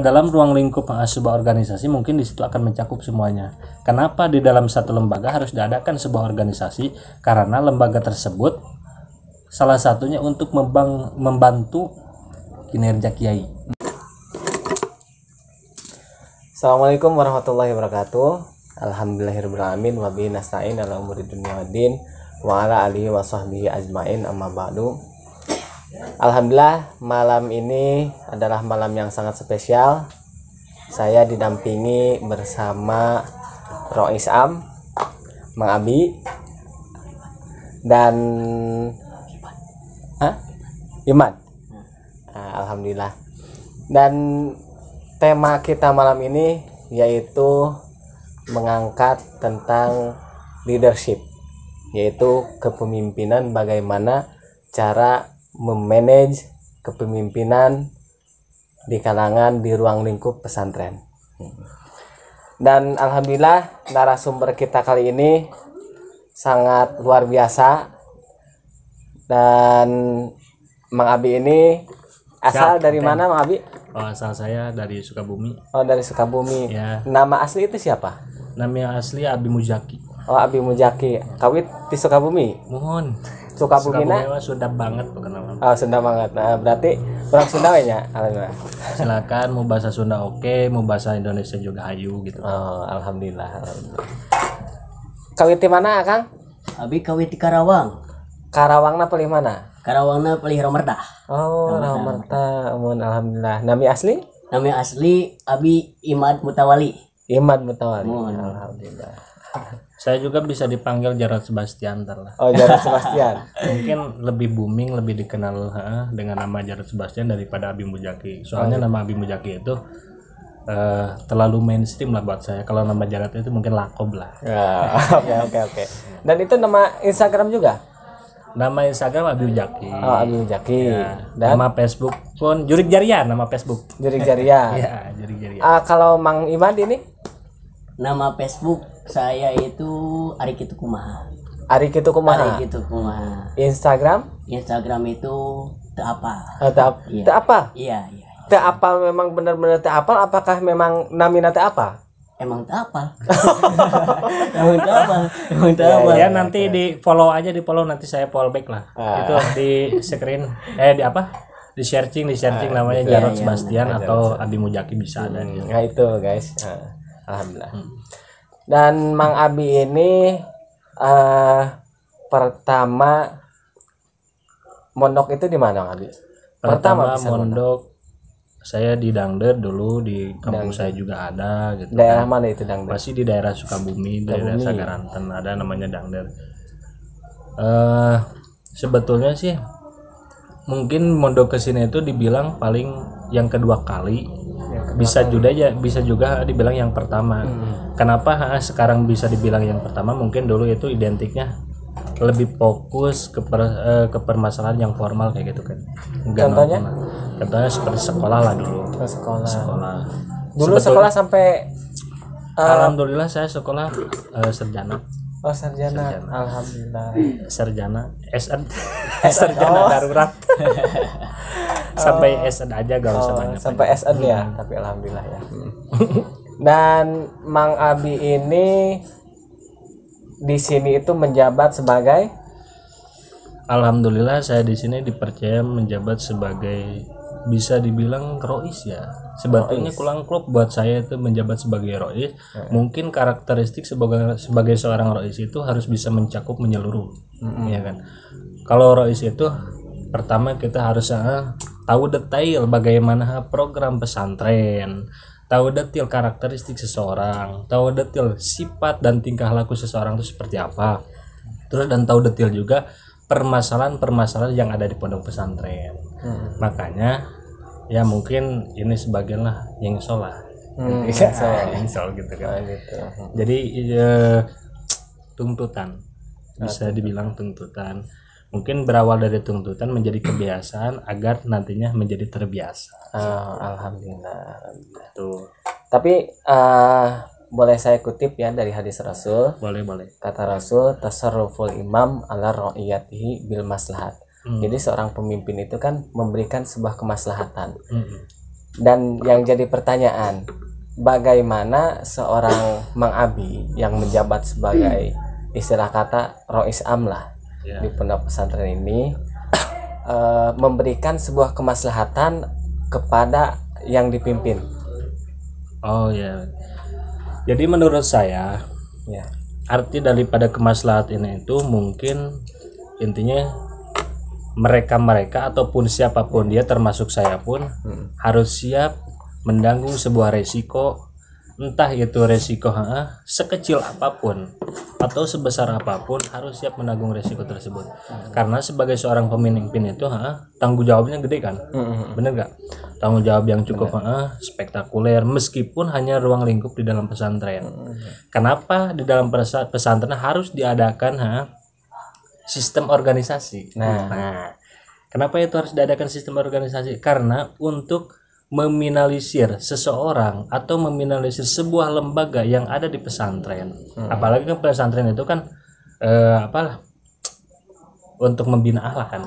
dalam ruang lingkup sebuah organisasi mungkin di situ akan mencakup semuanya. Kenapa di dalam satu lembaga harus diadakan sebuah organisasi? Karena lembaga tersebut salah satunya untuk membantu kinerja kiai. Assalamualaikum warahmatullahi wabarakatuh. Alhamdulillahirrahmanirrahim. Wa bihi nasta'in ala umuri dunya waddin wa ala alihi wa sahbihi ajmain, amma ba'du. Alhamdulillah, malam ini adalah malam yang sangat spesial. Saya didampingi bersama Rois Am, Mang Abi, dan Iman. Alhamdulillah. Dan tema kita malam ini yaitu mengangkat tentang leadership, yaitu kepemimpinan, bagaimana cara memanage kepemimpinan di kalangan di ruang lingkup pesantren. Dan alhamdulillah narasumber kita kali ini sangat luar biasa. Dan Mang Abi ini asal dari mana, Mang Abi? Oh, asal saya dari Sukabumi. Oh, dari Sukabumi. Ya. Nama asli itu siapa? Nama asli Abi Mujaki. Oh, Abi Mujaki. Kawit di Sukabumi. Mohon. Sukabumi mah sudah banget perkenalan. Oh, Sunda banget. Nah, berarti orang Sunda nya. Alhamdulillah. Silakan, mau bahasa Sunda oke, mau bahasa Indonesia juga hayu gitu. Oh, alhamdulillah. Kawit di mana, Kang? Abi kawit di Karawang. Karawangna pilih mana? Karawangna pilih Romerta. Oh, Romerta. Alhamdulillah. Nami asli? Nami asli Abi Imad Mutawali. Imad Mutawali. Alhamdulillah. Saya juga bisa dipanggil Jarod Sebastian lah. Oh, Jarod Sebastian. Mungkin lebih booming, lebih dikenal dengan nama Jarod Sebastian daripada Abi Mujaki. Soalnya nama Abi Mujaki itu terlalu mainstream lah buat saya. Kalau nama Jarod itu mungkin lakob lah. Oke. Dan itu nama Instagram juga? Nama Instagram Abi Mujaki. Oh, Abi Mujaki. Ya. Dan nama Facebook pun Jurik Jarian, nama Facebook. Jurik Jarian. Ya, Jurik Jarian. Kalau Mang Iman ini? Nama Facebook saya itu Ari Kitu Kumaha. Ari Kitu Kumaha. Ari Kitu Kumaha. Instagram? Instagram itu teu apa. Teu apa? Iya. Teu apa memang benar-benar teu apal? Apakah memang namina teu apa? Emang teu apa. Emang teu apa. Ya nanti di follow nanti saya follow back lah. Itu di screen di searching namanya Jarod Sebastian atau Abi Mujaki bisa ada. Nah itu guys. Alhamdulillah. Dan Mang Abi ini pertama mondok itu di mana, Mang Abi? Pertama mondok saya di Dangder dulu, di kampung saya juga ada gitu. Daerah mana itu Dangder? Masih di daerah Sukabumi, daerah Sagaranten ada namanya Dangder. Sebetulnya sih mungkin mondok ke sini itu dibilang paling yang kedua kali. Bisa juga dibilang yang pertama. Kenapa sekarang bisa dibilang yang pertama? Mungkin dulu itu identiknya lebih fokus ke permasalahan yang formal kayak gitu kan. Contohnya seperti sekolah lah dulu. Sekolah. Dulu sekolah sampai alhamdulillah saya sekolah sarjana. Oh, sarjana. Alhamdulillah. Sarjana sarjana darurat. Sampai SN aja gak usah banyak. Sampai SN ya, tapi alhamdulillah ya. Dan Mang Abi ini di sini itu menjabat sebagai, alhamdulillah saya di sini dipercaya menjabat sebagai, bisa dibilang rois ya. Sebetulnya kurang klub buat saya itu menjabat sebagai rois. Mungkin karakteristik sebagai seorang rois itu harus bisa mencakup menyeluruh, ya kan. Kalau rois itu pertama kita harus tahu detail bagaimana program pesantren, tahu detail karakteristik seseorang, tahu detail sifat dan tingkah laku seseorang itu seperti apa. Terus dan tahu detail juga permasalahan yang ada di pondok pesantren. Makanya ya mungkin ini sebagian lah yang sholat. Yang gitu kan. Jadi tuntutan, bisa dibilang tuntutan. Mungkin berawal dari tuntutan menjadi kebiasaan agar nantinya menjadi terbiasa. Alhamdulillah. Tuh. Tapi boleh saya kutip ya dari hadis Rasul. Boleh. Kata Rasul, tasarruful imam ala ra'iyatihi bil maslahat. Jadi seorang pemimpin itu kan memberikan sebuah kemaslahatan. Dan yang jadi pertanyaan, bagaimana seorang Mang Abi yang menjabat sebagai istilah kata Rois Amlah di pondok pesantren ini memberikan sebuah kemaslahatan kepada yang dipimpin? Oh ya. Jadi menurut saya Ya. arti daripada kemaslahatan ini itu mungkin intinya mereka ataupun siapapun dia termasuk saya pun harus siap menanggung sebuah resiko, entah itu resiko sekecil apapun atau sebesar apapun harus siap menanggung resiko tersebut. Karena sebagai seorang pemimpin itu tanggung jawabnya gede kan, bener gak? Tanggung jawab yang cukup spektakuler meskipun hanya ruang lingkup di dalam pesantren. Kenapa di dalam pesantren harus diadakan sistem organisasi? Nah, kenapa itu harus diadakan sistem organisasi? Karena untuk meminimalisir seseorang atau meminimalisir sebuah lembaga yang ada di pesantren. Apalagi kan pesantren itu kan untuk membina akhlak kan.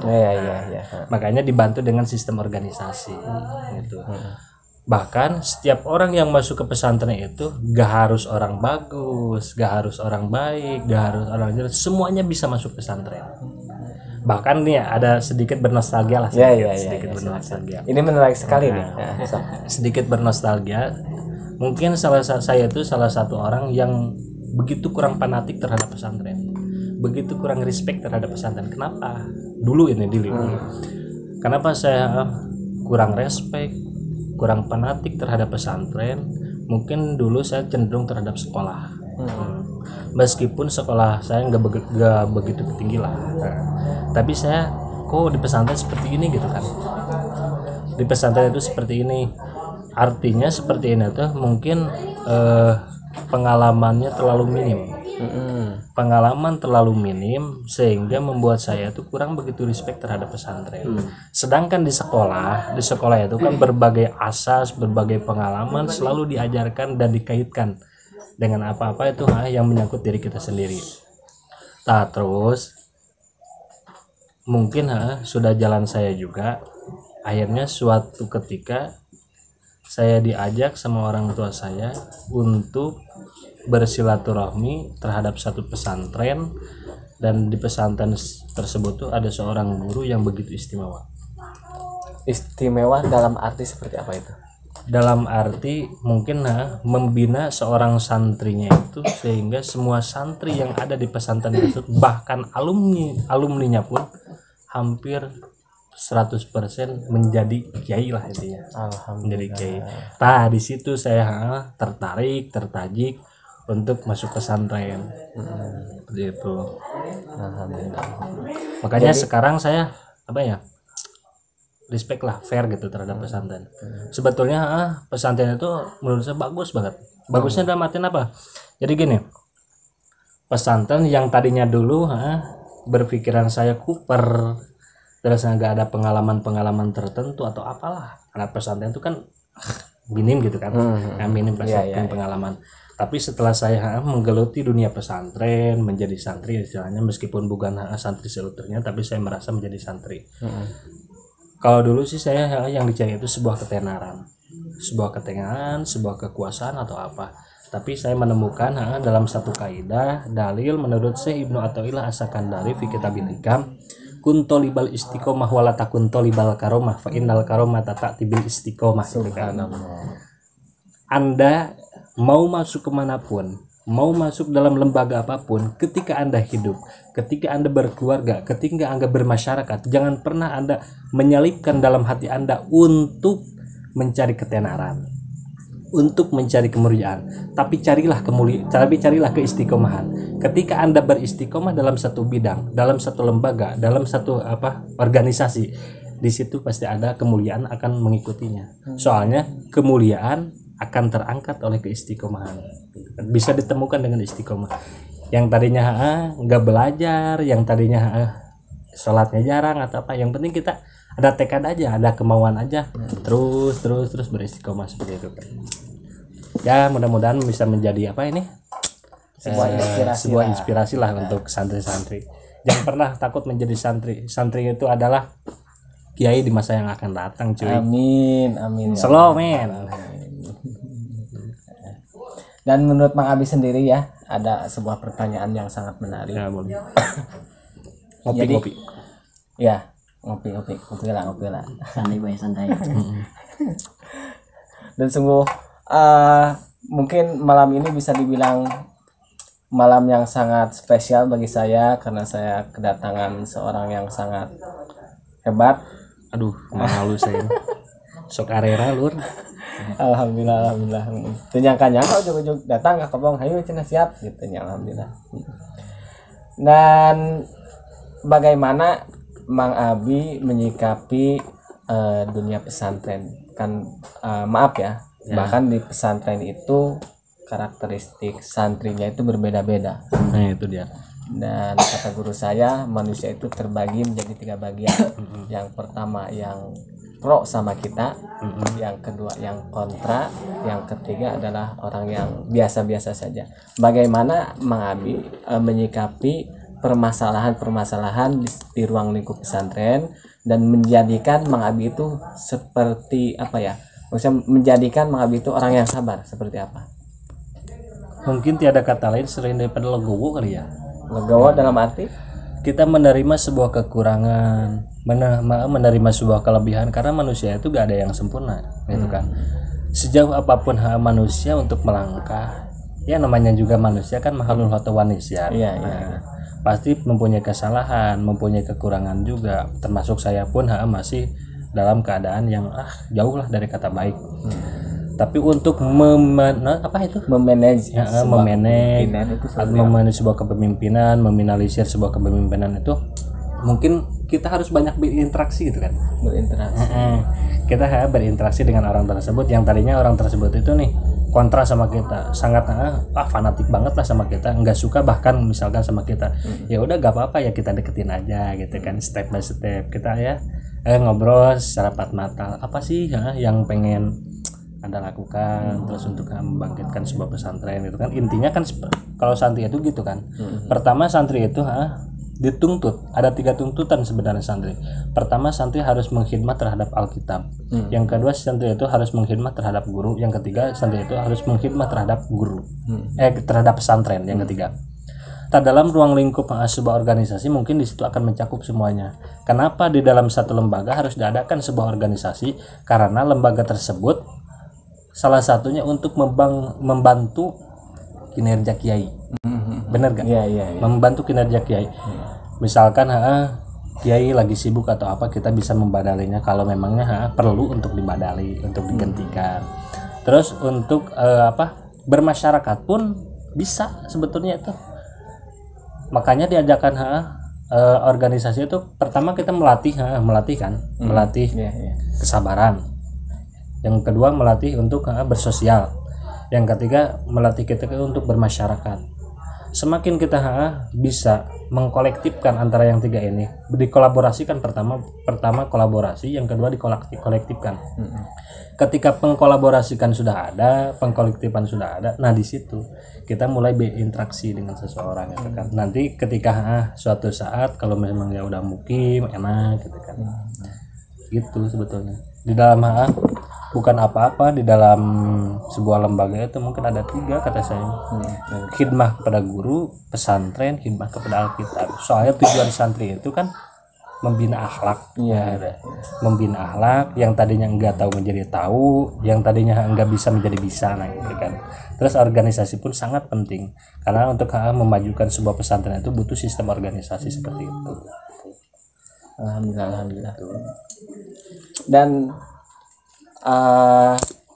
Makanya dibantu dengan sistem organisasi gitu. Bahkan setiap orang yang masuk ke pesantren itu gak harus orang bagus, gak harus orang baik, gak harus orang jelek, semuanya bisa masuk pesantren. Bahkan nih ada sedikit bernostalgia lah, sedikit bernostalgia. Ini menarik sekali nih. Sedikit bernostalgia. Mungkin saya itu salah satu orang yang begitu kurang fanatik terhadap pesantren, begitu kurang respect terhadap pesantren. Kenapa? Dulu. Kenapa saya kurang respect, kurang fanatik terhadap pesantren? Mungkin dulu saya cenderung terhadap sekolah. Meskipun sekolah saya nggak begitu tinggi lah, tapi saya kok di pesantren seperti ini gitu kan. Di pesantren itu seperti ini, artinya seperti ini tuh mungkin pengalamannya terlalu minim. Pengalaman terlalu minim sehingga membuat saya tuh kurang begitu respect terhadap pesantren. Sedangkan di sekolah itu kan berbagai asas, berbagai pengalaman selalu diajarkan dan dikaitkan dengan apa-apa itu yang menyangkut diri kita sendiri. Nah, terus mungkin sudah jalan saya juga. Akhirnya suatu ketika saya diajak sama orang tua saya untuk bersilaturahmi terhadap satu pesantren, dan di pesantren tersebut tuh ada seorang guru yang begitu istimewa. Istimewa dalam arti seperti apa itu? Dalam arti mungkin membina seorang santrinya itu sehingga semua santri yang ada di pesantren itu bahkan alumninya pun hampir 100% menjadi kiai lah intinya. Menjadi kiai. Nah, di situ saya tertarik untuk masuk pesantren. Seperti itu. Makanya sekarang saya respect lah, fair gitu terhadap pesantren. Sebetulnya pesantren itu menurut saya bagus banget. Bagusnya dalam artian apa? Jadi gini, pesantren yang tadinya dulu berpikiran saya kuper, terus nggak ada pengalaman tertentu atau apalah, karena pesantren itu kan minim gitu kan, minim pengalaman. Tapi setelah saya menggeluti dunia pesantren, menjadi santri istilahnya, meskipun bukan santri seutuhnya, tapi saya merasa menjadi santri. Kalau dulu sih saya yang dicari itu sebuah ketenaran, sebuah kekuasaan atau apa. Tapi saya menemukan dalam satu kaidah dalil menurut Syekh Ibnu Athaillah As-Sakandari fi Kitabil Hikam, kun tolibal istiqomah wala takun tolibal karomah fa innal karomata ta'ti bil istiqomah. Anda mau masuk kemanapun, mau masuk dalam lembaga apapun, ketika Anda hidup, ketika Anda berkeluarga, ketika Anda bermasyarakat, jangan pernah Anda menyelipkan dalam hati Anda untuk mencari ketenaran, untuk mencari kemuliaan, tapi carilah keistiqomahan. Ketika Anda beristiqomah dalam satu bidang, dalam satu lembaga, dalam satu organisasi, di situ pasti ada kemuliaan akan mengikutinya. Soalnya kemuliaan akan terangkat oleh keistiqomahan. Bisa ditemukan dengan istiqomah. Yang tadinya nggak belajar, yang tadinya sholatnya jarang atau apa, yang penting kita ada tekad aja, ada kemauan aja, terus beristiqomah seperti itu. Ya mudah-mudahan bisa menjadi sebuah inspirasi lah untuk santri-santri. Jangan pernah takut menjadi santri. Santri itu adalah kiai di masa yang akan datang cuy. Amin, amin. Ya Slow Allah. men. Dan menurut Mang Abi sendiri ya, ada sebuah pertanyaan yang sangat menarik. Ya boleh. Jadi- Ngopi. Ya, ngopi lah. Santai boy, santai. Dan sungguh mungkin malam ini bisa dibilang malam yang sangat spesial bagi saya karena saya kedatangan seorang yang sangat hebat. Aduh, malu saya. Sok arera lur. Alhamdulillah. Teu nyangka ujug-ujug datang ke kebong, hayu cenah siap gitu nya, alhamdulillah. Dan bagaimana Mang Abi menyikapi dunia pesantren? Kan maaf ya, bahkan di pesantren itu karakteristik santrinya itu berbeda-beda. Nah, itu dia. Dan kata guru saya, manusia itu terbagi menjadi 3 bagian. Yang pertama yang pro sama kita, yang kedua yang kontra, yang ketiga adalah orang yang biasa-biasa saja. Bagaimana Mang Abi menyikapi permasalahan-permasalahan di ruang lingkup pesantren dan menjadikan Mang Abi itu seperti apa ya? Maksudnya menjadikan Mang Abi itu orang yang sabar seperti apa? Mungkin tiada kata lain selain daripada legowo kali ya. Legowo dalam arti Kita menerima sebuah kekurangan, menerima sebuah kelebihan karena manusia itu gak ada yang sempurna, gitu kan. Sejauh apapun hak manusia untuk melangkah, ya namanya juga manusia kan makhluk hatawanis ya. Iya. Pasti mempunyai kesalahan, mempunyai kekurangan juga. Termasuk saya pun masih dalam keadaan yang jauh lah dari kata baik. Tapi untuk memanage memanage itu memanage sebuah kepemimpinan, meminimalisir sebuah kepemimpinan itu mungkin kita harus banyak berinteraksi gitu kan. berinteraksi. Kita berinteraksi dengan orang tersebut yang tadinya orang tersebut itu nih kontra sama kita, sangat fanatik banget lah sama kita, nggak suka bahkan misalkan sama kita. Ya udah gak apa-apa ya, kita deketin aja gitu kan, step by step kita ya ngobrol secara empat mata, apa sih yang pengen Anda lakukan terus untuk membangkitkan sebuah pesantren gitu kan. Intinya kan kalau santri itu gitu kan. Pertama santri itu dituntut, ada 3 tuntutan sebenarnya santri. Pertama, santri harus mengkhidmat terhadap Alkitab. Yang kedua, santri itu harus mengkhidmat terhadap guru. Yang ketiga, santri itu harus mengkhidmat terhadap guru. Terhadap pesantren yang ketiga. Dalam ruang lingkup sebuah organisasi mungkin di situ akan mencakup semuanya. Kenapa di dalam satu lembaga harus diadakan sebuah organisasi? Karena lembaga tersebut salah satunya untuk membantu kinerja kiai. Bener gak? Iya. Membantu kinerja kiai. Misalkan kiai lagi sibuk atau apa, kita bisa membadalinya kalau memangnya perlu untuk dibadali, untuk digantikan. Terus untuk bermasyarakat pun bisa sebetulnya itu. Makanya diadakan organisasi itu pertama kita melatih kesabaran. Yang kedua melatih untuk bersosial. Yang ketiga melatih kita untuk bermasyarakat. Semakin kita bisa mengkolektifkan antara yang 3 ini, dikolaborasikan, pertama kolaborasi, yang kedua dikolektifkan. Ketika pengkolaborasikan sudah ada, pengkolektifan sudah ada, nah di situ kita mulai berinteraksi dengan seseorang gitu kan. Nanti ketika suatu saat kalau memang ya udah mukim enak gitu kan. Gitu sebetulnya. Di dalam bukan apa-apa, di dalam sebuah lembaga itu mungkin ada 3 kata saya. Khidmah kepada guru, pesantren, khidmah kepada Alkitab. Soalnya tujuan santri itu kan membina akhlak. Membina akhlak, yang tadinya enggak tahu menjadi tahu, yang tadinya enggak bisa menjadi bisa, nah gitu kan. Terus organisasi pun sangat penting karena untuk memajukan sebuah pesantren itu butuh sistem organisasi seperti itu. Alhamdulillah. Dan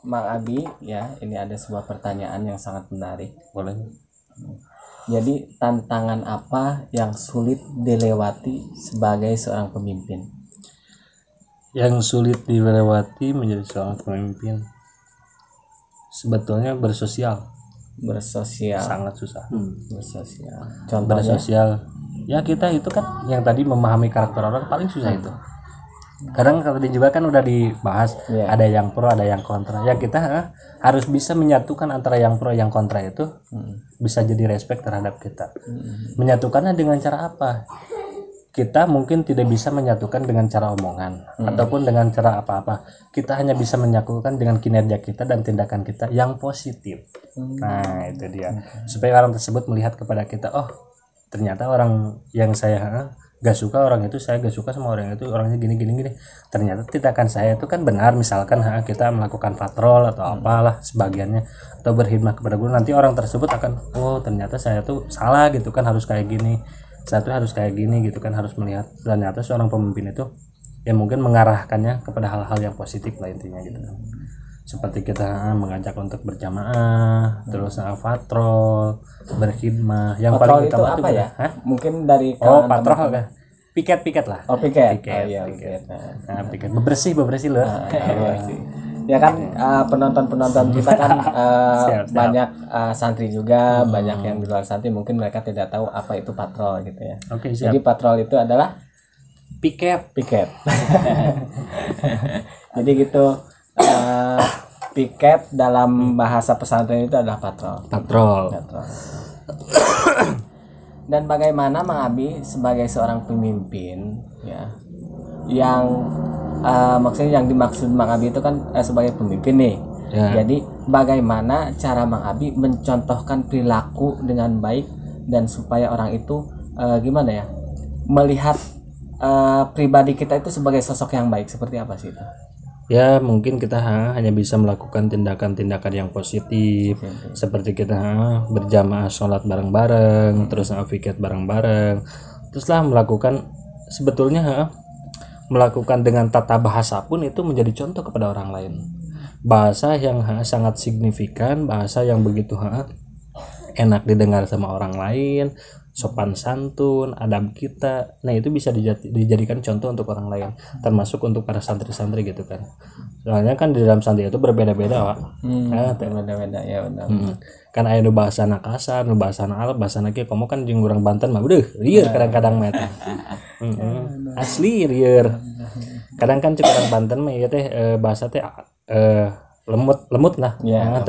Mang Abi ya, ini ada sebuah pertanyaan yang sangat menarik. Boleh. Jadi tantangan apa yang sulit dilewati sebagai seorang pemimpin? Yang sulit dilewati menjadi seorang pemimpin sebetulnya bersosial sangat susah. Bersosial. Contohnya Bersosial ya, kita itu kan yang tadi memahami karakter orang paling susah itu. Kadang tadi juga kan udah dibahas, ada yang pro ada yang kontra ya. Kita harus bisa menyatukan antara yang pro yang kontra itu bisa jadi respect terhadap kita. Menyatukannya dengan cara apa? kita mungkin tidak bisa menyatukan dengan cara omongan ataupun dengan cara apa-apa. Kita hanya bisa menyatukan dengan kinerja kita dan tindakan kita yang positif. Nah, itu dia. Supaya orang tersebut melihat kepada kita, oh, ternyata orang yang saya gak suka orang itu, saya gak suka sama orang itu, orangnya gini. Ternyata tindakan saya itu kan benar. Misalkan kita melakukan patrol atau apalah sebagiannya, atau berkhidmat kepada guru, nanti orang tersebut akan, oh, ternyata saya tuh salah gitu kan, harus kayak gini. Satu harus kayak gini gitu kan, harus melihat ternyata seorang pemimpin itu ya mungkin mengarahkannya kepada hal-hal yang positif lah intinya gitu. Seperti kita mengajak untuk berjamaah, terus patrol, berkhidmah. Yang patrol paling itu utama apa itu ya? Mungkin dari patrol kan. Piket lah. Piket. Piket. Nah, piket bebersih loh. Ya kan penonton kita kan Siap. banyak santri juga, banyak yang di luar santri, mungkin mereka tidak tahu apa itu patrol gitu ya. Oke, siap. Jadi patrol itu adalah Piket. Jadi gitu, piket dalam bahasa pesantren itu adalah patrol. Dan bagaimana Mang Abi sebagai seorang pemimpin ya, yang maksudnya yang dimaksud Mang Abi itu kan sebagai pemimpin nih ya. Jadi bagaimana cara Mang Abi mencontohkan perilaku dengan baik dan supaya orang itu gimana ya, melihat pribadi kita itu sebagai sosok yang baik, seperti apa sih itu? Ya mungkin kita hanya bisa melakukan tindakan-tindakan yang positif, seperti kita berjamaah sholat bareng-bareng, terus piket bareng-bareng, teruslah melakukan, sebetulnya melakukan dengan tata bahasa pun itu menjadi contoh kepada orang lain. Bahasa yang sangat signifikan, bahasa yang begitu enak didengar sama orang lain, sopan santun, adab kita. Nah, itu bisa dijadikan contoh untuk orang lain, termasuk untuk para santri-santri gitu kan. Soalnya kan di dalam santri itu berbeda-beda, Pak. Berbeda-beda ya benar. Kan aya nu bahasana kasar, nu bahasana alap, bahasana kieu komo kan jeung urang Banten mah udah lieur kadang-kadang mah eta. Asli lieur. Kadang kan cek urang Banten mah ieu teh bahasa teh lemut lah. Ya,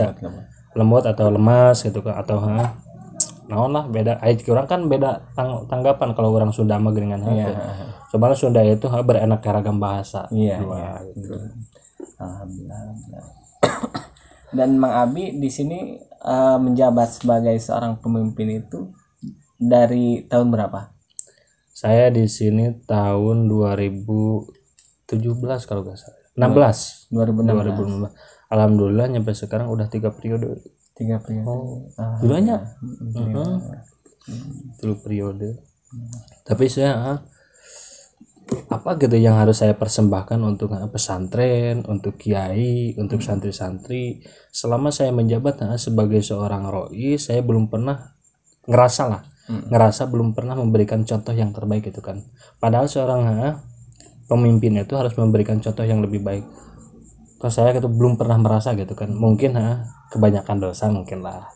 lemut atau lemas gitu kan, atau naon lah beda. Orang kan beda tanggapan kalau orang Sunda mah geuningan Soalnya Sunda itu beraneka ragam bahasa. Iya. Gitu. Alhamdulillah. Dan Mang Abi di sini menjabat sebagai seorang pemimpin itu dari tahun berapa? Saya di sini tahun 2017 kalau nggak salah. 2016. Alhamdulillah nyampe sekarang udah 3 periode. 3 periode. Dulunya 3 periode. Tapi saya apa gitu yang harus saya persembahkan untuk pesantren, untuk kiai, untuk santri-santri. Selama saya menjabat sebagai seorang roi, saya belum pernah ngerasa belum pernah memberikan contoh yang terbaik gitu kan. Padahal seorang pemimpin itu harus memberikan contoh yang lebih baik. Kalau saya gitu belum pernah merasa gitu kan. Mungkin kebanyakan dosa mungkin lah.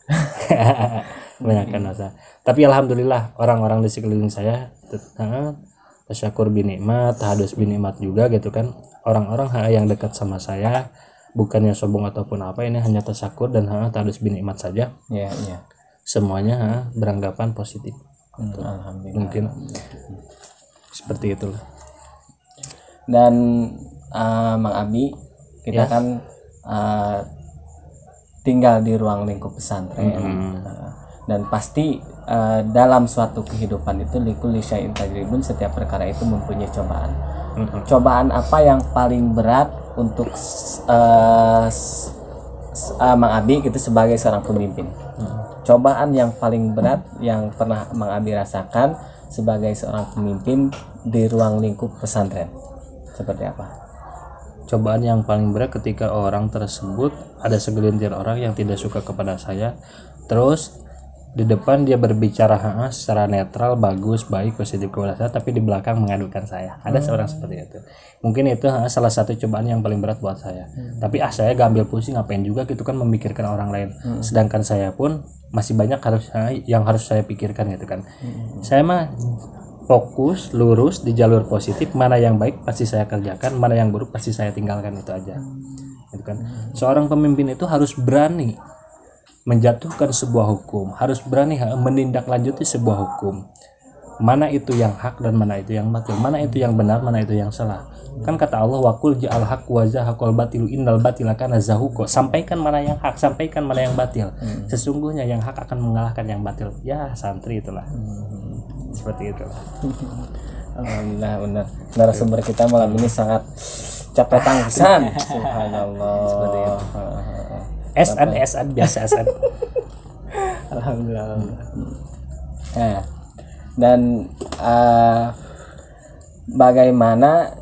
Kebanyakan dosa. Tapi alhamdulillah orang-orang di sekeliling saya tasyakur binikmat, tahadus binikmat juga gitu kan. Orang-orang yang dekat sama saya bukannya sombong ataupun apa, ini hanya tasyakur dan tahadus binikmat saja. Iya. Semuanya beranggapan positif. Alhamdulillah. Mungkin seperti itulah. Dan Mang Abi, kita kan tinggal di ruang lingkup pesantren. Dan pasti dalam suatu kehidupan itu likulli syai'in tajribun, setiap perkara itu mempunyai cobaan. Cobaan apa yang paling berat untuk Mang Abi gitu sebagai seorang pemimpin? Cobaan yang paling berat yang pernah Mang Abi rasakan sebagai seorang pemimpin di ruang lingkup pesantren seperti apa? Cobaan yang paling berat ketika orang tersebut, ada segelintir orang yang tidak suka kepada saya, terus di depan dia berbicara secara netral, bagus, baik, positif kepada saya, tapi di belakang mengadukan saya. Ada seorang seperti itu. Mungkin itu salah satu cobaan yang paling berat buat saya. Tapi saya gak ambil pusing, ngapain juga gitu kan memikirkan orang lain. Sedangkan saya pun masih banyak yang harus saya pikirkan gitu kan. Saya mah fokus, lurus di jalur positif, mana yang baik pasti saya kerjakan, mana yang buruk pasti saya tinggalkan, itu aja. Gitu kan. Seorang pemimpin itu harus berani menjatuhkan sebuah hukum, harus berani menindaklanjuti sebuah hukum. mana itu yang hak dan mana itu yang batil, mana itu yang benar, mana itu yang salah. Kan kata Allah, waqul ja'al haq wa zahaqal batilu innal batila kana zahuqa. Sampaikan mana yang hak, sampaikan mana yang batil. Sesungguhnya yang hak akan mengalahkan yang batil. Ya, santri itulah. Seperti itu. Alhamdulillah, benar. Narasumber kita malam ini sangat capek tangsan. Subhanallah. Seperti itu. SN biasa SN. Alhamdulillah. Nah, dan bagaimana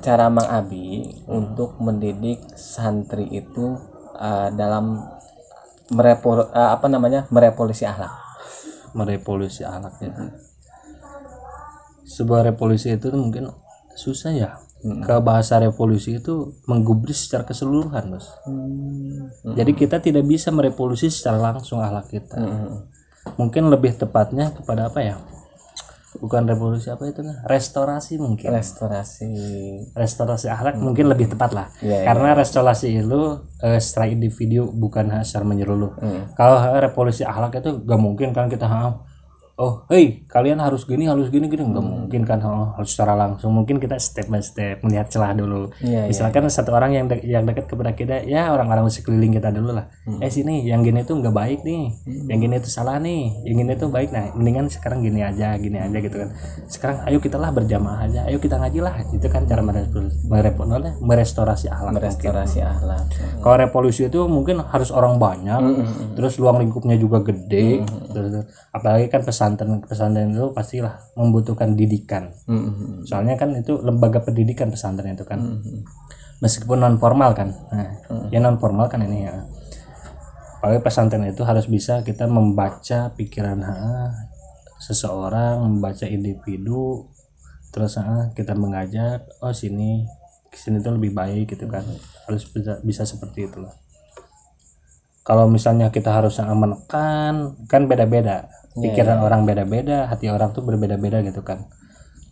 cara Mang Abi untuk mendidik santri itu dalam merevolusi akhlak? Merevolusi akhlak ya. Sebuah revolusi itu mungkin susah ya. Ke bahasa revolusi itu menggubris secara keseluruhan, Bos. Jadi kita tidak bisa merevolusi secara langsung akhlak kita. Mungkin lebih tepatnya kepada apa ya? Bukan revolusi, apa itu nah? Restorasi mungkin. Restorasi akhlak mungkin lebih tepat lah. Karena restorasi itu secara individu, bukan secara menyeluruh. Kalau revolusi akhlak itu gak mungkin kan kita hei kalian harus gini nggak mungkin kan, harus secara langsung. Mungkin kita step by step melihat celah dulu. Misalkan satu orang yang dekat kepada kita, ya orang-orang sekeliling kita dulu lah. Sini yang gini tuh nggak baik nih, yang gini tuh salah nih, yang gini tuh baik. Nah mendingan sekarang gini aja gitu kan. Sekarang ayo kita lah berjamaah aja, ayo kita ngaji lah. Itu kan cara merestorasi akhlak. Kalau revolusi itu mungkin harus orang banyak, terus ruang lingkupnya juga gede, terus, apalagi kan pesantren itu pastilah membutuhkan didikan. Soalnya kan itu lembaga pendidikan pesantren itu kan. Meskipun non formal kan. Ya non formal kan ini ya. Apalagi pesantren itu harus bisa kita membaca pikiran seseorang, membaca individu, terus kita mengajak, sini tuh lebih baik gitu kan. Harus bisa seperti itulah. Kalau misalnya kita harus menekan, kan beda-beda. Pikiran orang beda-beda, hati orang tuh berbeda-beda gitu kan.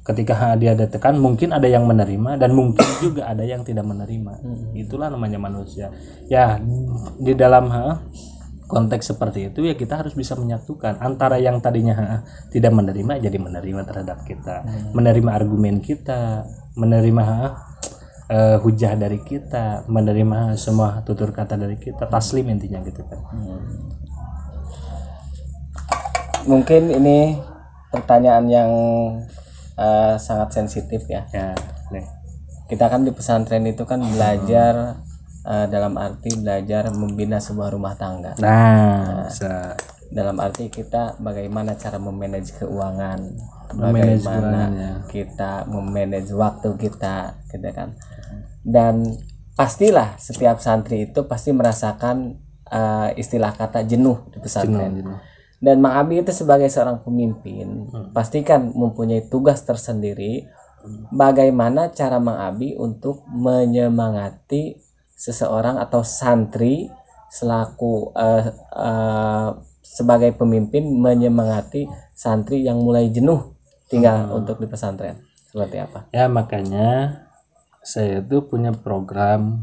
Ketika dia ditekan, mungkin ada yang menerima dan mungkin juga ada yang tidak menerima. Itulah namanya manusia. Ya, di dalam konteks seperti itu ya kita harus bisa menyatukan antara yang tadinya tidak menerima jadi menerima terhadap kita, menerima argumen kita, menerima hujah dari kita, menerima semua tutur kata dari kita, taslim intinya gitu kan. Mungkin ini pertanyaan yang sangat sensitif ya. Kita kan di pesantren itu kan belajar dalam arti belajar membina sebuah rumah tangga. Dalam arti kita bagaimana cara memanage keuangan, bagaimana kita memanage waktu kita, gitu kan. Dan pastilah setiap santri itu pasti merasakan istilah kata jenuh di pesantren. Dan Mang Abi itu sebagai seorang pemimpin pastikan mempunyai tugas tersendiri. Bagaimana cara Mang Abi untuk menyemangati seseorang atau santri selaku sebagai pemimpin menyemangati santri yang mulai jenuh tinggal untuk di pesantren, seperti apa? Ya makanya saya itu punya program.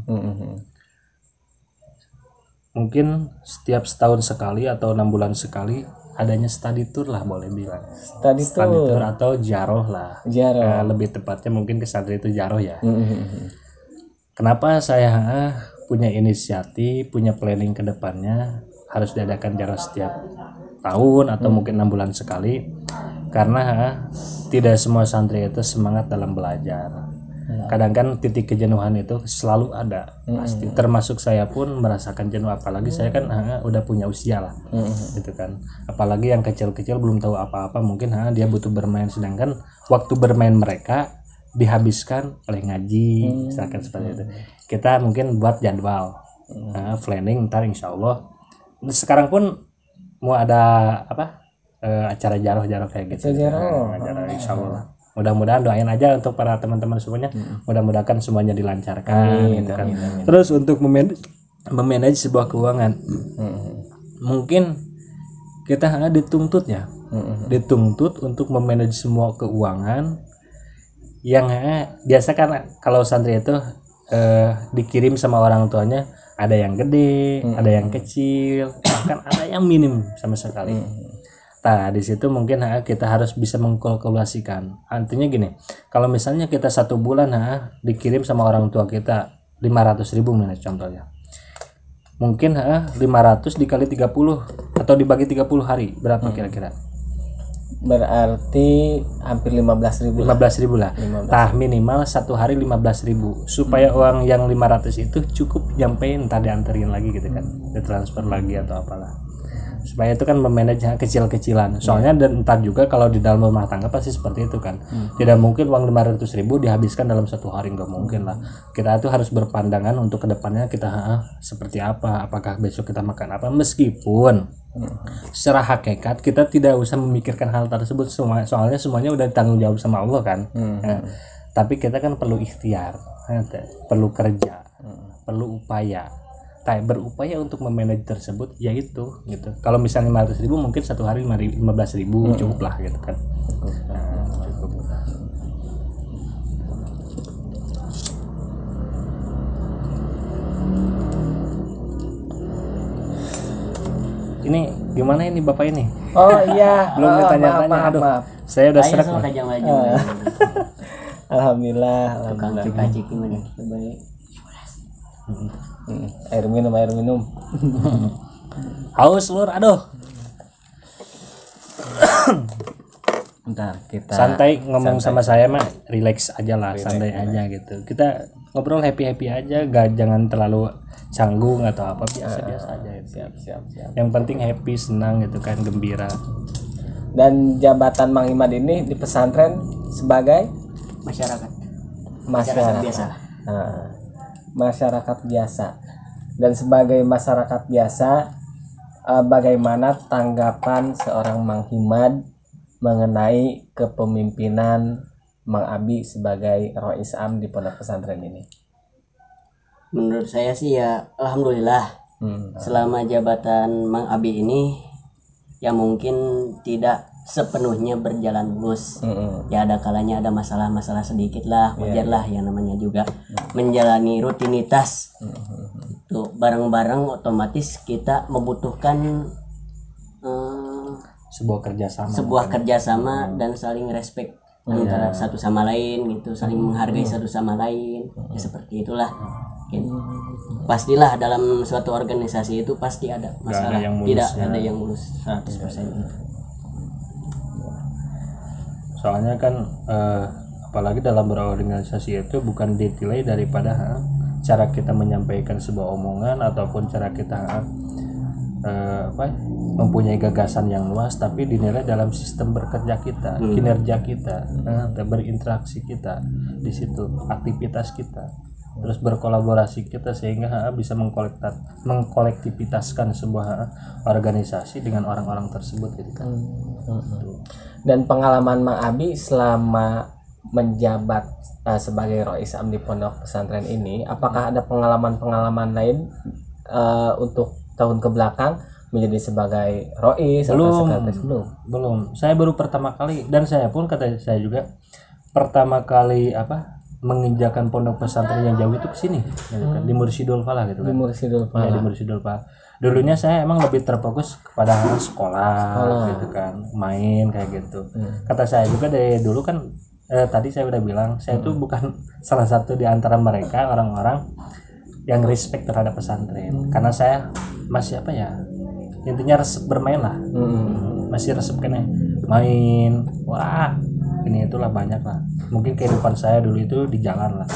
Mungkin setiap setahun sekali atau 6 bulan sekali adanya study tour lah, boleh bilang study tour atau jaroh lah. Lebih tepatnya mungkin ke santri itu jaroh ya. Kenapa saya punya inisiatif, punya planning ke depannya harus diadakan jaroh setiap tahun atau mungkin 6 bulan sekali, karena tidak semua santri itu semangat dalam belajar. Kadang kan titik kejenuhan itu selalu ada, pasti. Termasuk saya pun merasakan jenuh, apalagi saya kan udah punya usia lah, gitu kan. Apalagi yang kecil-kecil belum tahu apa-apa, mungkin dia butuh bermain, sedangkan waktu bermain mereka dihabiskan oleh ngaji, misalkan seperti itu. Kita mungkin buat jadwal, planning, ntar insya Allah. Sekarang pun mau ada acara jaroh kayak gitu. Acara insya Allah. Mudah-mudahan doain aja untuk para teman-teman semuanya, mudah-mudahan semuanya dilancarkan, gitu kan. Terus untuk memanage sebuah keuangan, mungkin kita dituntut untuk memanage semua keuangan yang biasa kan kalau santri itu dikirim sama orang tuanya, ada yang gede, ada yang kecil, bahkan ada yang minim sama sekali. Nah, di situ mungkin kita harus bisa mengkalkulasikan. Artinya gini, kalau misalnya kita 1 bulan dikirim sama orang tua kita 500.000 contohnya. Mungkin 500 dikali 30 atau dibagi 30 hari berapa kira-kira? Berarti hampir 15.000 lah. Nah, minimal 1 hari 15.000 supaya uang yang 500 itu cukup nyampein, entah dianterin lagi gitu kan, ditransfer lagi atau apalah. Supaya itu kan memanage kecil-kecilan. Soalnya dan entar juga kalau di dalam rumah tangga pasti seperti itu kan. Tidak mungkin uang 500.000 dihabiskan dalam 1 hari, nggak mungkin lah. Kita tuh harus berpandangan untuk kedepannya kita seperti apa. Apakah besok kita makan apa? Meskipun secara hakikat kita tidak usah memikirkan hal tersebut soalnya semuanya udah tanggung jawab sama Allah kan. Tapi kita kan perlu ikhtiar, perlu kerja, perlu upaya. Berupaya untuk memanage tersebut yaitu gitu. Kalau misalnya 500.000 mungkin 1 hari 15.000 cukup lah gitu kan. Cukup. Ini gimana ini Bapak ini? Oh iya, belum ditanya-tanya. Aduh, saya udah serak. Alhamdulillah, tukang cik gimana? Baik. Air minum. Haus lur, aduh. Bentar, kita santai ngomong sama saya mah, relax aja lah, santai aja gitu. Kita ngobrol happy aja, jangan terlalu canggung atau apa, biasa aja. Siap. Yang penting happy, senang gitu kan, gembira. Dan jabatan Mang Imad ini di pesantren sebagai masyarakat biasa. Masyarakat biasa. Dan sebagai masyarakat biasa, bagaimana tanggapan seorang Mang Imad mengenai kepemimpinan Mang Abi sebagai Rois Am di pondok pesantren ini? Menurut saya sih ya alhamdulillah. Selama jabatan Mang Abi ini ya mungkin tidak sepenuhnya berjalan mulus. Ya ada kalanya ada masalah-masalah sedikit lah, wajar lah, yang namanya juga menjalani rutinitas. Tuh bareng-bareng otomatis kita membutuhkan sebuah kerjasama dan saling respect antara satu sama lain gitu, saling menghargai satu sama lain. Ya seperti itulah. Pastilah dalam suatu organisasi itu pasti ada masalah, tidak ada yang mulus 100%. Soalnya kan apalagi dalam berorganisasi itu bukan dinilai daripada cara kita menyampaikan sebuah omongan ataupun cara kita mempunyai gagasan yang luas, tapi dinilai dalam sistem bekerja kita, kinerja kita, berinteraksi kita di situ, aktivitas kita, terus berkolaborasi kita sehingga bisa mengkolektivitaskan sebuah organisasi dengan orang-orang tersebut gitu kan. Dan pengalaman Mang Abi selama menjabat sebagai Rois Am di pondok pesantren ini, apakah ada pengalaman-pengalaman lain untuk tahun ke belakang menjadi sebagai Rois atau sekretaris? Belum. Saya baru pertama kali, dan saya pun kata saya juga pertama kali menginjakan pondok pesantren yang jauh itu ke sini gitu kan, di Mursyidul Falah gitu kan. Di Mursyidul Falah. Ya, di Mursyidul Falah. Dulunya saya emang lebih terfokus kepada sekolah gitu kan, main kayak gitu. Kata saya juga dari dulu kan tadi saya udah bilang saya tuh bukan salah satu di antara mereka orang-orang yang respect terhadap pesantren, karena saya masih intinya resep bermain lah. Masih resep kene main, wah ini itulah banyak lah. Mungkin kehidupan saya dulu itu di jalan lah,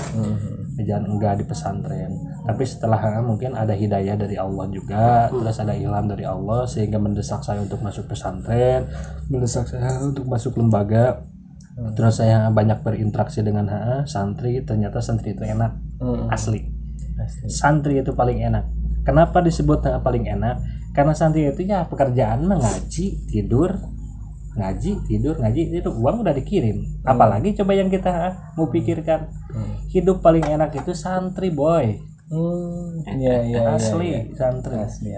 di jalan, enggak di pesantren. Tapi setelah mungkin ada hidayah dari Allah juga, terus ada ilham dari Allah sehingga mendesak saya untuk masuk pesantren, mendesak saya untuk masuk lembaga. Terus saya banyak berinteraksi dengan santri. Ternyata santri itu enak, asli. Santri itu paling enak. Kenapa disebut paling enak? Karena santri itu ya pekerjaan mengaji, tidur, ngaji, itu uang udah dikirim. Apalagi coba yang kita mau pikirkan, hidup paling enak itu santri boy. Asli. Santri asli.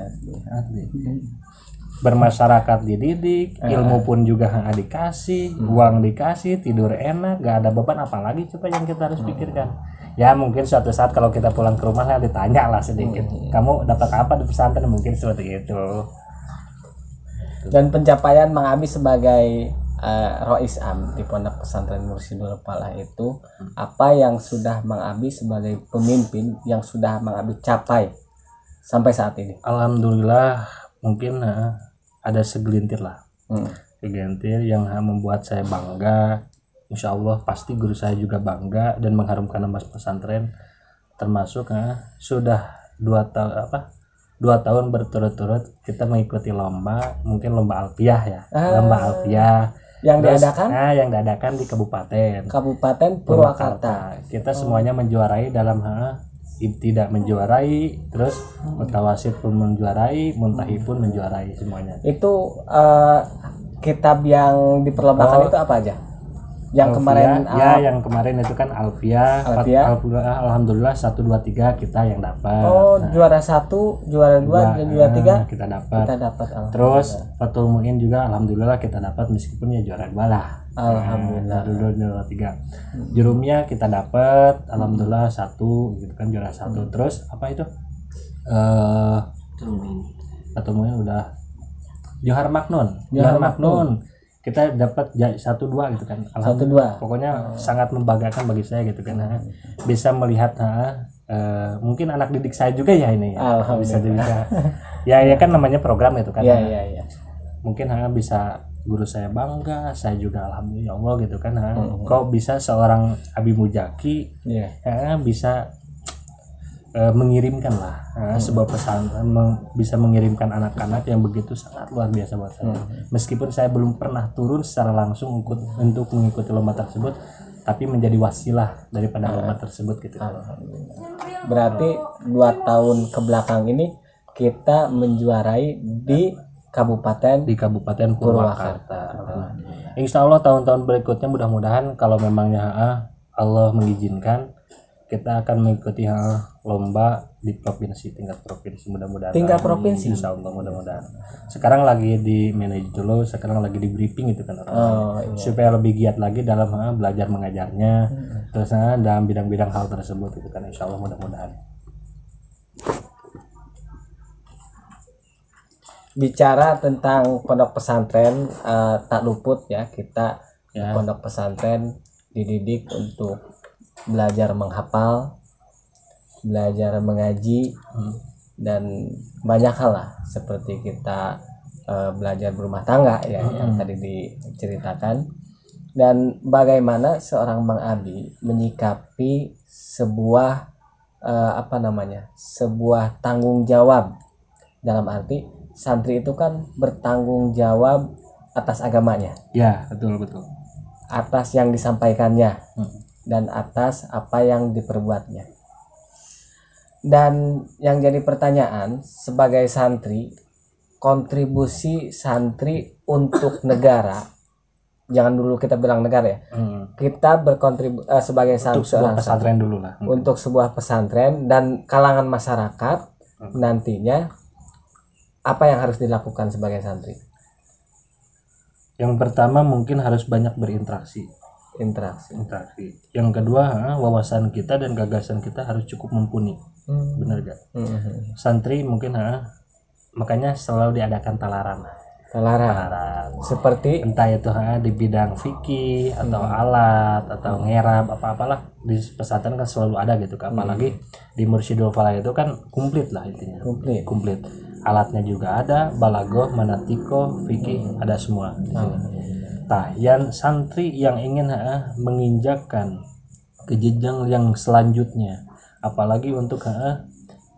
Bermasyarakat dididik, ilmu pun juga dikasih, uang dikasih, tidur enak, gak ada beban. Apalagi coba yang kita harus pikirkan. Ya mungkin suatu saat kalau kita pulang ke rumah ditanya lah sedikit, kamu dapat apa di pesantren, mungkin seperti itu. gitu. Dan pencapaian Mang Abi sebagai Rois Am di Pondok Pesantren Mursyidul Falah itu apa yang sudah Mang Abi sebagai pemimpin yang sudah Mang Abi capai sampai saat ini? Alhamdulillah mungkin ada segelintir lah, segelintir yang membuat saya bangga. Insya Allah pasti guru saya juga bangga dan mengharumkan nama pesantren, termasuk sudah 2 tahun berturut-turut kita mengikuti lomba, mungkin lomba alfiah ya, lomba alfiah Yang terus, diadakan yang diadakan di Kabupaten Purwakarta. Kita semuanya menjuarai dalam tidak menjuarai, terus mutawasid pun menjuarai, muntahi pun menjuarai semuanya. Itu kitab yang diperlombakan itu apa aja? Yang Alfiah, kemarin yang kemarin itu kan Alfiah. Alhamdulillah 1 2 3 kita yang dapat. Juara 1, juara 2 dan juara 3 kita dapat. Terus Fathul Muin juga alhamdulillah kita dapat, meskipun ya juara 2 lah. Alhamdulillah. Juara 3. Jurumnya kita dapat alhamdulillah 1 gitu kan, juara 1. Terus apa itu? Fathul Muin udah. Johar Maknun. Kita dapat 1 2 gitu kan. Alhamdulillah. Pokoknya sangat membanggakan bagi saya gitu kan. Bisa melihat mungkin anak didik saya juga ya ini ya. Bisa ya kan namanya program itu kan. Iya. Mungkin bisa guru saya bangga, saya juga alhamdulillah Allah gitu kan. Kok bisa seorang Abi Mujaki bisa mengirimkan lah sebuah pesan, bisa mengirimkan anak-anak yang begitu sangat luar biasa buat saya. Meskipun saya belum pernah turun secara langsung untuk mengikuti lomba tersebut, tapi menjadi wasilah daripada lomba tersebut gitu. Berarti 2 tahun ke belakang ini kita menjuarai di Kabupaten Purwakarta. Insya Allah tahun-tahun berikutnya mudah-mudahan kalau memangnya Allah mengizinkan, kita akan mengikuti lomba di tingkat provinsi mudah-mudahan. Tingkat provinsi. Insya Allah mudah-mudahan. Sekarang lagi di manage dulu, sekarang lagi di briefing itu kan supaya lebih giat lagi dalam belajar mengajarnya, terus dalam bidang-bidang hal tersebut itu kan, insya Allah mudah-mudahan. Bicara tentang pondok pesantren, tak luput ya kita pondok pesantren dididik untuk belajar menghafal, belajar mengaji, dan banyak hal lah, seperti kita belajar berumah tangga ya yang tadi diceritakan. Dan bagaimana seorang Mang Abi menyikapi sebuah sebuah tanggung jawab, dalam arti santri itu kan bertanggung jawab atas agamanya. Ya, betul. Atas yang disampaikannya. Dan atas apa yang diperbuatnya. Dan yang jadi pertanyaan sebagai santri, kontribusi santri untuk negara, jangan dulu kita bilang negara ya, kita berkontribusi sebagai seorang pesantren dulu lah, untuk sebuah pesantren dan kalangan masyarakat. Nantinya apa yang harus dilakukan sebagai santri? Yang pertama mungkin harus banyak berinteraksi. Yang kedua, wawasan kita dan gagasan kita harus cukup mumpuni. Benar gak? Santri mungkin makanya selalu diadakan talaran. Seperti entah itu di bidang fikih atau alat atau ngerab apa-apalah, di pesantren kan selalu ada gitu. Apalagi di Mursyidul Falah itu kan komplit lah intinya. Komplit. Alatnya juga ada, balagoh, manatiko, fikih, ada semua. Yang santri yang ingin menginjakkan ke jenjang yang selanjutnya, apalagi untuk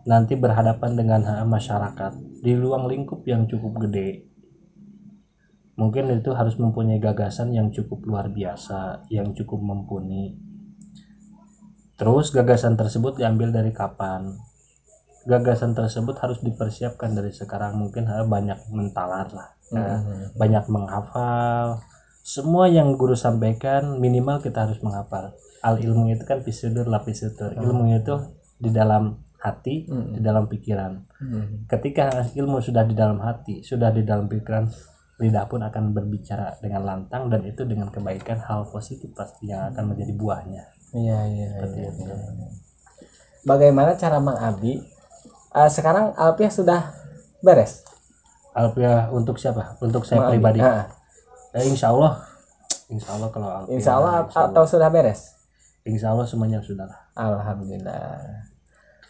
nanti berhadapan dengan masyarakat di ruang lingkup yang cukup gede, mungkin itu harus mempunyai gagasan yang cukup luar biasa, yang cukup mumpuni. Terus gagasan tersebut diambil dari kapan? Gagasan tersebut harus dipersiapkan dari sekarang. Mungkin banyak mentalar lah, banyak menghafal. Semua yang guru sampaikan minimal kita harus menghafal. Al ilmu itu kan fisudur lapis sutur. Ilmu itu di dalam hati, di dalam pikiran. Ketika ilmu sudah di dalam hati, sudah di dalam pikiran, lidah pun akan berbicara dengan lantang, dan itu dengan kebaikan, hal positif pasti yang akan menjadi buahnya. Iya. Bagaimana cara Mang Abi? Sekarang alfiah sudah beres? Alfiah untuk siapa? Untuk saya Mang Abi. pribadi. Insya Allah kalau Alfiah, Insya Allah atau sudah beres? Insya Allah semuanya sudah lah. Alhamdulillah.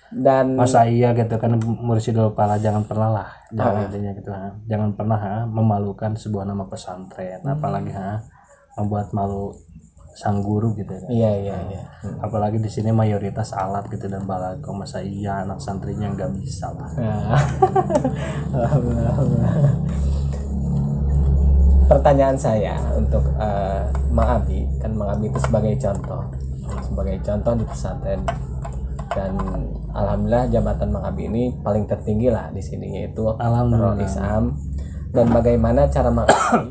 Dan Masa iya gitu kan, Mursyidul Pala jangan pernah lah, jangan intinya gitu, jangan pernah memalukan sebuah nama pesantren, apalagi membuat malu sang guru gitu kan. iya. Apalagi di sini mayoritas alat gitu dan balago, masa iya anak santrinya nggak bisa lah. Pertanyaan saya untuk Mang Abi, kan Mang Abi itu sebagai contoh di pesantren, dan alhamdulillah jabatan Mang Abi ini paling tertinggi lah di sini, yaitu Rois Am. Dan bagaimana cara Mang Abi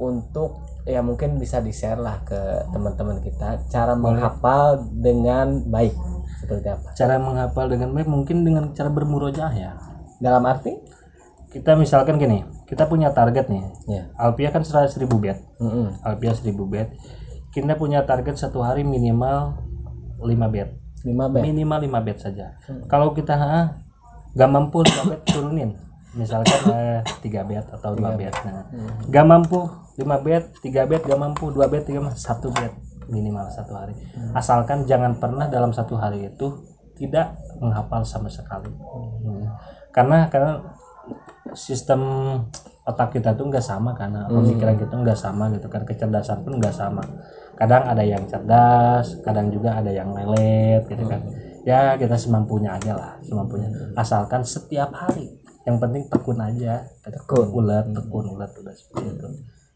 untuk, ya mungkin bisa di-share lah ke teman-teman kita, cara menghafal dengan baik seperti apa? Cara menghafal dengan baik mungkin dengan cara bermurojaah ya. Dalam arti? Kita misalkan gini, kita punya target nih. Ya. Alfiah kan 1.000 bed. Alfiah 1.000 bed. Kita punya target satu hari minimal 5 bed. 5 bed. Minimal 5 bed saja. Kalau kita gak mampu 5 bed turunin. Misalkan 3 bed atau 2 bed. Nah, gak mampu 5 bed, 3 bed, gak mampu 2 bed, 1 bed minimal satu hari. Asalkan jangan pernah dalam satu hari itu tidak menghafal sama sekali. Karena sistem otak kita tuh nggak sama, karena pemikiran kita nggak sama gitu kan, kecerdasan pun nggak sama. Kadang ada yang cerdas, kadang juga ada yang lelet gitu kan. Ya kita semampunya aja lah, semampunya. Asalkan setiap hari, yang penting tekun aja, tekun ulat udah seperti itu.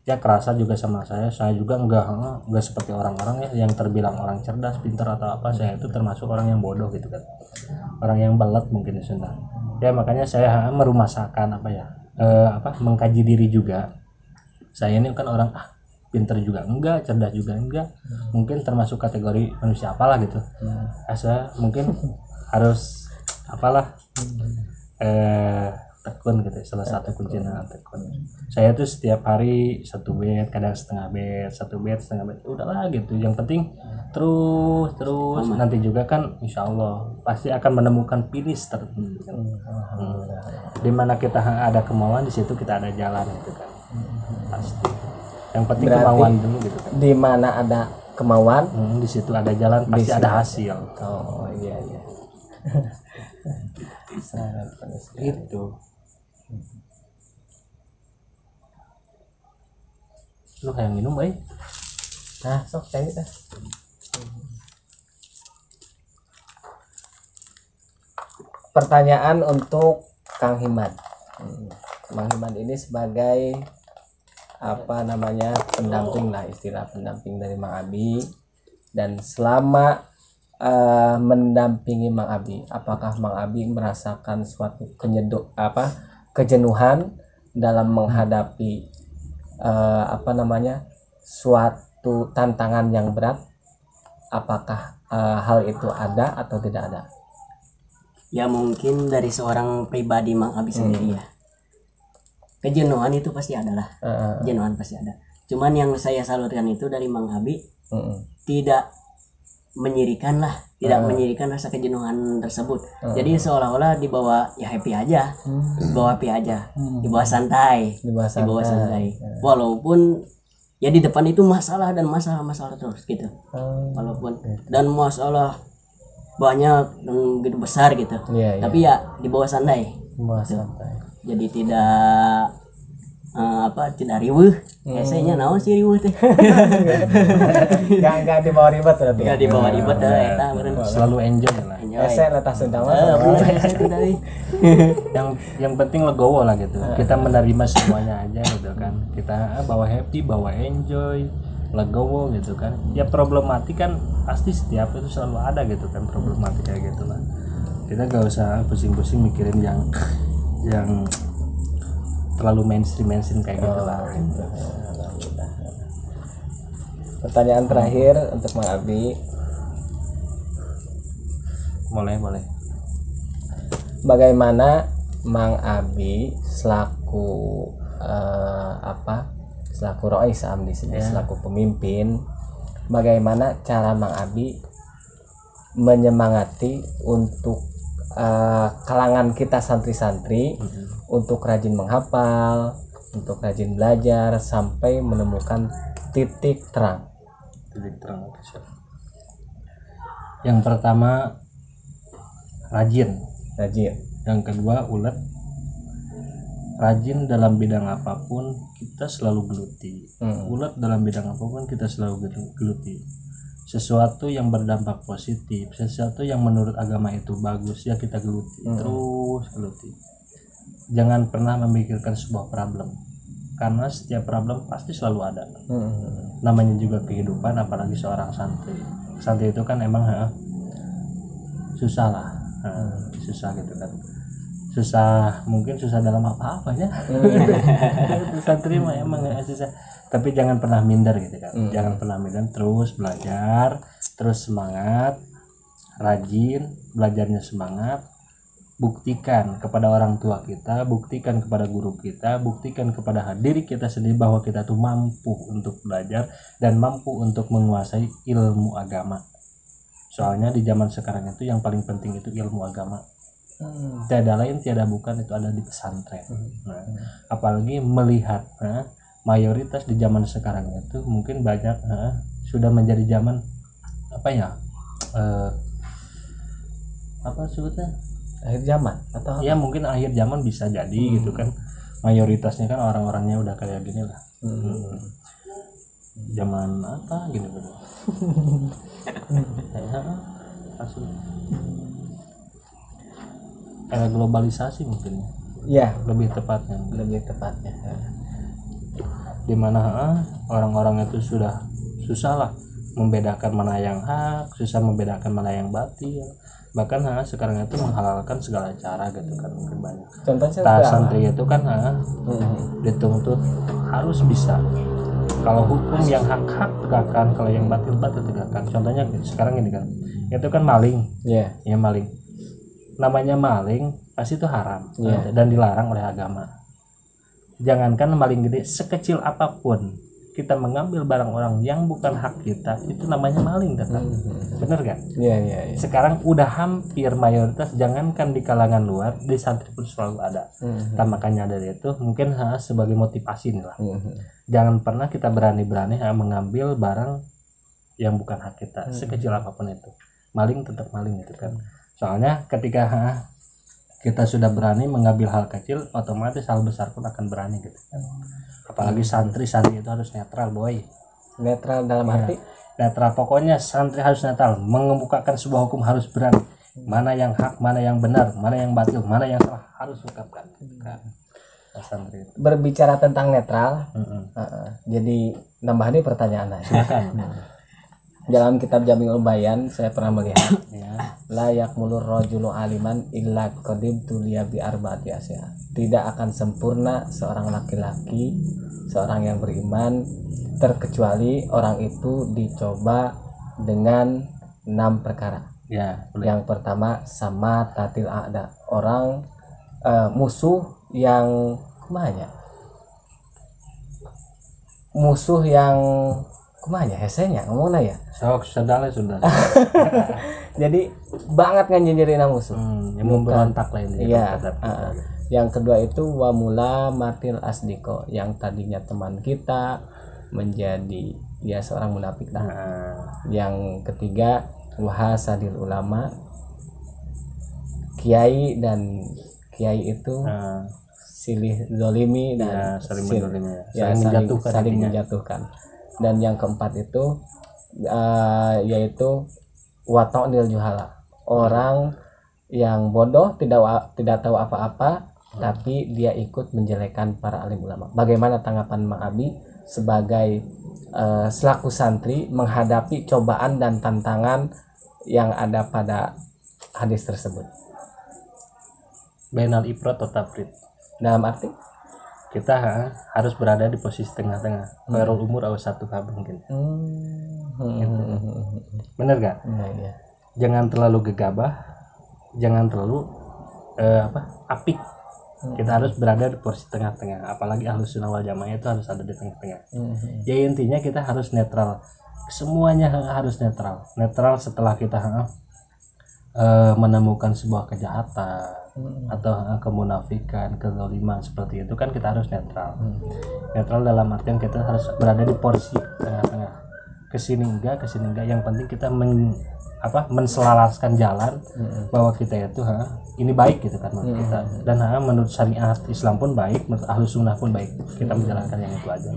Ya kerasa juga sama saya juga nggak seperti orang-orang ya yang terbilang orang cerdas, pintar atau apa. Saya itu termasuk orang yang bodoh gitu kan, orang yang belet mungkin di Sunda. Ya makanya saya merumasakan mengkaji diri juga. Saya ini kan orang pintar juga enggak, cerdas juga enggak, mungkin termasuk kategori manusia apalah gitu. Saya mungkin harus tekun gitu, salah satu kuncinya tekun. Saya tuh setiap hari 1 bed, kadang setengah bed, 1 bed setengah bed, udahlah gitu. Yang penting terus nanti juga kan insya Allah pasti akan menemukan finish tertentu kan. Dimana kita ada kemauan, di situ kita ada jalan gitu kan, pasti. Yang penting berarti kemauan dulu gitu kan. Di mana ada kemauan, di situ ada jalan, pasti ada hasil. Oh iya. Itu. Lu kayak minum baik. Nah, sok saya dah. Pertanyaan untuk Kang Himad. Kang Himad ini sebagai pendamping lah, istilah pendamping dari Mang Abi. Dan selama mendampingi Mang Abi, apakah Mang Abi merasakan suatu kejenuhan dalam menghadapi suatu tantangan yang berat? Apakah hal itu ada atau tidak ada? Ya mungkin dari seorang pribadi Mang Abi sendiri ya, kejenuhan itu pasti ada lah. Kejenuhan pasti ada. Cuman yang saya salurkan itu dari Mang Abi tidak menyirikan rasa kejenuhan tersebut. Jadi seolah-olah dibawa ya happy aja, dibawa santai. Walaupun ya di depan itu masalah terus gitu. Walaupun dan masalah banyak dan begitu besar gitu. Tapi ya dibawa santai. Jadi tidak tidak riweuh. Saya naon sih riweuh teh. Enggak dibawa ribet berarti. Enggak dibawa ribet eta meureun. Selalu enjoy lah. Saya letak sedang yang penting legowo lah gitu. Kita menerima semuanya aja gitu kan. Kita bawa happy, bawa enjoy, legowo gitu kan. Ya problematik kan pasti setiap itu selalu ada gitu kan, problematik kayak gitu lah. Kita gak usah pusing-pusing mikirin yang terlalu mainstream kayak gitu lah. Pertanyaan terakhir untuk Mang Abi. Boleh. Bagaimana Mang Abi selaku Rois Am di sini, selaku pemimpin, bagaimana cara Mang Abi menyemangati untuk kalangan kita santri-santri untuk rajin menghafal, untuk rajin belajar sampai menemukan titik terang. Titik terang. Yang pertama rajin. Yang kedua ulet. Rajin dalam bidang apapun kita selalu geluti. Ulet dalam bidang apapun kita selalu geluti. Sesuatu yang berdampak positif, sesuatu yang menurut agama itu bagus, ya kita geluti. Terus geluti. Jangan pernah memikirkan sebuah problem, karena setiap problem pasti selalu ada. Namanya juga kehidupan, apalagi seorang santri. Santri itu kan emang susah lah, susah gitu kan. Susah, mungkin susah dalam apa-apa ya. Santri mah emang susah. Tapi jangan pernah minder gitu kan. Jangan pernah minder, terus belajar, terus semangat, rajin, belajarnya semangat. Buktikan kepada orang tua kita, buktikan kepada guru kita, buktikan kepada diri kita sendiri bahwa kita tuh mampu untuk belajar dan mampu untuk menguasai ilmu agama. Soalnya di zaman sekarang itu yang paling penting itu ilmu agama. Tiada lain tiada bukan itu ada di pesantren. Apalagi melihat mayoritas di zaman sekarang itu mungkin banyak sudah menjadi zaman apa ya, apa sebutnya, akhir zaman atau ya mungkin akhir zaman bisa jadi gitu kan. Mayoritasnya kan orang-orangnya udah kayak gini lah. Zaman apa gitu. Era globalisasi mungkin ya, lebih tepatnya, dimana orang-orang itu sudah susah lah membedakan mana yang hak, susah membedakan mana yang batil, bahkan sekarang itu menghalalkan segala cara gitu kan. Mungkin banyak contohnya santri itu kan dituntut harus bisa, kalau hukum yang hak tegakkan, kalau yang batil tegakkan. Contohnya sekarang ini kan, itu kan maling, ya maling, namanya maling pasti itu haram dan dilarang oleh agama. Jangankan maling gede, sekecil apapun kita mengambil barang orang yang bukan hak kita, itu namanya maling tetap. Bener gak? Iya. Sekarang udah hampir mayoritas, jangankan di kalangan luar, di santri pun selalu ada. Nah, makanya dari itu mungkin sebagai motivasi nih lah. Jangan pernah kita berani-berani mengambil barang yang bukan hak kita, sekecil apapun itu. Maling tetap maling gitu kan. Soalnya ketika kita sudah berani mengambil hal kecil, otomatis hal besar pun akan berani gitu kan. Apalagi santri itu harus netral, boy. Netral dalam arti netral, pokoknya santri harus netral. Mengemukakan sebuah hukum harus berani. Mana yang hak, mana yang benar, mana yang batil, mana yang salah, harus ungkapkan. Santri itu. Berbicara tentang netral, jadi nambah nih pertanyaan. Silakan. Dalam kitab Jami'ul Bayan saya pernah melihat la yakmulur rajulu aliman illa qadim tuliya bi arba'ati asya. Tidak akan sempurna seorang laki-laki, seorang yang beriman, terkecuali orang itu dicoba dengan 6 perkara. Yang pertama sama tatil a'da, orang musuh yang kumanya hesenya ngomongna ya sok sadale sudah. Jadi banget nganjinjerin musuh yang memberontak lain ya. Yang kedua itu wamula matil asdiko, yang tadinya teman kita menjadi seorang munafik dah. Yang ketiga wahasadil ulama, kiai itu silih zolimi dan saling menjatuhkan. Dan yang keempat itu yaitu wata'nil juhala, orang yang bodoh, tidak tahu apa-apa tapi dia ikut menjelekkan para alim ulama. Bagaimana tanggapan Mang Abi sebagai selaku santri menghadapi cobaan dan tantangan yang ada pada hadis tersebut? Bainal ifrat atau tafrid, dalam arti kita harus berada di posisi tengah-tengah. Khairul umur awsatuha mungkin. Bener gak? Iya. Jangan terlalu gegabah, jangan terlalu apik. Kita harus berada di posisi tengah-tengah. Apalagi Ahlus Sunnah wal Jamaah itu harus ada di tengah-tengah. Ya intinya kita harus netral. Semuanya harus netral. Netral setelah kita menemukan sebuah kejahatan atau kemunafikan, kezaliman seperti itu kan kita harus netral. Netral dalam artian kita harus berada di porsi tengah-tengah. Kesini enggak, yang penting kita menselaraskan jalan bahwa kita itu ini baik gitu kan menurut kita, dan menurut syariat Islam pun baik, menurut Ahlus Sunnah pun baik, kita menjalankan yang itu aja.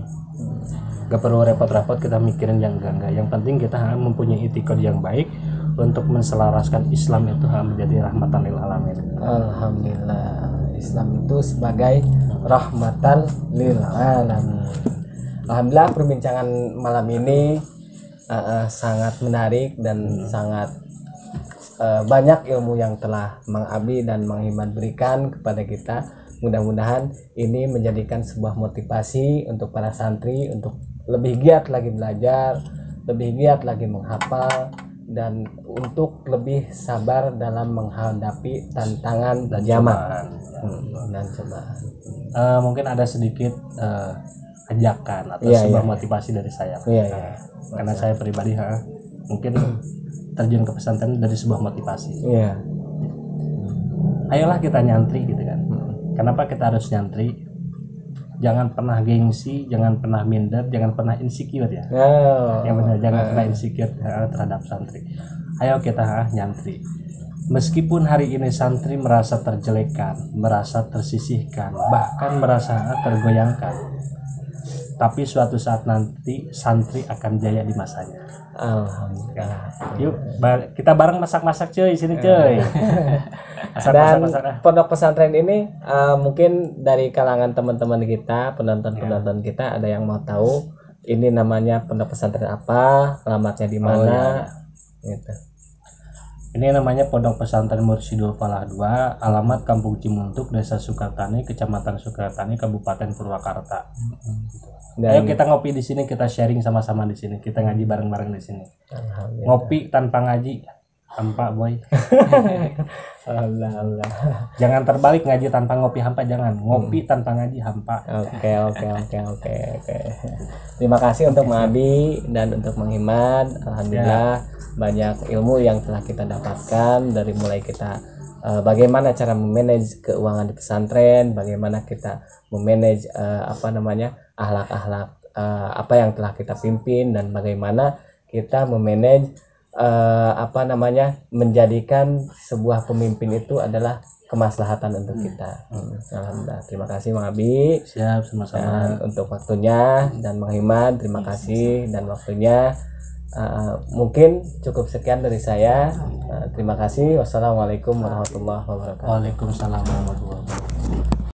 Gak perlu repot-repot kita mikirin yang enggak. Yang penting kita mempunyai itikad yang baik untuk menselaraskan Islam itu menjadi rahmatan lil alamin. Alhamdulillah, Islam itu sebagai rahmatan lil alamin. Alhamdulillah, perbincangan malam ini sangat menarik dan sangat banyak ilmu yang telah Mang Abi dan Mang Himad berikan kepada kita. Mudah-mudahan ini menjadikan sebuah motivasi untuk para santri untuk lebih giat lagi belajar, lebih giat lagi menghafal, dan untuk lebih sabar dalam menghadapi tantangan dan zaman dan cobaan. Mungkin ada sedikit ajakan atau sebuah motivasi dari saya. Karena saya pribadi mungkin terjun ke pesantren dari sebuah motivasi. Ayolah kita nyantri gitu kan. Kenapa kita harus nyantri? Jangan pernah gengsi, jangan pernah minder, jangan pernah insecure ya. Yang benar, jangan pernah insecure terhadap santri. Ayo kita nyantri. Meskipun hari ini santri merasa terjelekan, merasa tersisihkan, bahkan merasa tergoyangkan, tapi suatu saat nanti santri akan jaya di masanya. Alhamdulillah. Yuk kita bareng masak-masak cuy, sini cuy. Dan pondok pesantren ini mungkin dari kalangan teman-teman kita, penonton-penonton kita, ada yang mau tahu ini namanya pondok pesantren apa, alamatnya di mana, gitu. Ini namanya Pondok Pesantren Mursyidul Falah 2, alamat Kampung Cimuntuk, Desa Sukartani, Kecamatan Sukartani, Kabupaten Purwakarta. Ayo kita ngopi di sini, kita sharing sama-sama di sini, kita ngaji bareng-bareng di sini. Ngopi tanpa ngaji, hampa boy. Allah. Jangan terbalik, ngaji tanpa ngopi hampa, jangan. Ngopi tanpa ngaji hampa. Oke. Terima kasih untuk Mang Abi dan untuk Mang Himad. Alhamdulillah banyak ilmu yang telah kita dapatkan, dari mulai kita bagaimana cara memanage keuangan di pesantren, bagaimana kita memanage akhlak-akhlak apa yang telah kita pimpin, dan bagaimana kita memanage menjadikan sebuah pemimpin itu adalah kemaslahatan untuk kita. Alhamdulillah. Terima kasih Mang Abi. Siap, sama-sama. Dan untuk waktunya, dan Mang Himad terima kasih dan waktunya. Mungkin cukup sekian dari saya. Terima kasih. Wassalamualaikum warahmatullahi wabarakatuh. Waalaikumsalam warahmatullahi wabarakatuh.